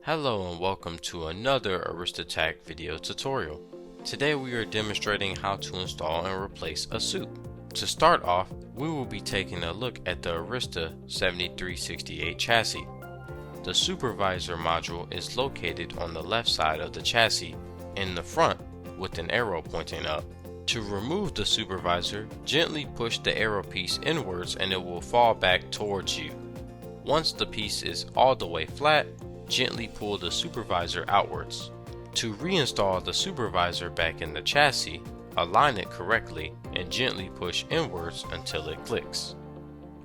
Hello and welcome to another Arista video tutorial. Today we are demonstrating how to install and replace a suit. To start off, we will be taking a look at the Arista 7368 chassis. The Supervisor module is located on the left side of the chassis in the front with an arrow pointing up. To remove the Supervisor, gently push the arrow piece inwards and it will fall back towards you. Once the piece is all the way flat, gently pull the Supervisor outwards. To reinstall the Supervisor back in the chassis, align it correctly and gently push inwards until it clicks.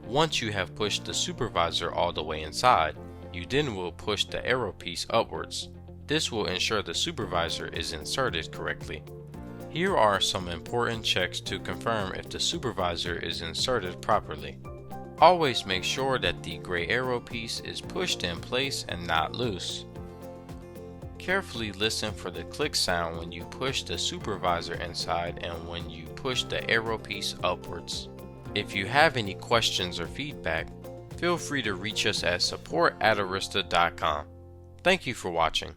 Once you have pushed the Supervisor all the way inside, you then will push the arrow piece upwards. This will ensure the Supervisor is inserted correctly. Here are some important checks to confirm if the Supervisor is inserted properly. Always make sure that the gray arrow piece is pushed in place and not loose. Carefully listen for the click sound when you push the Supervisor inside and when you push the arrow piece upwards. If you have any questions or feedback, feel free to reach us at support@arista.com. Thank you for watching.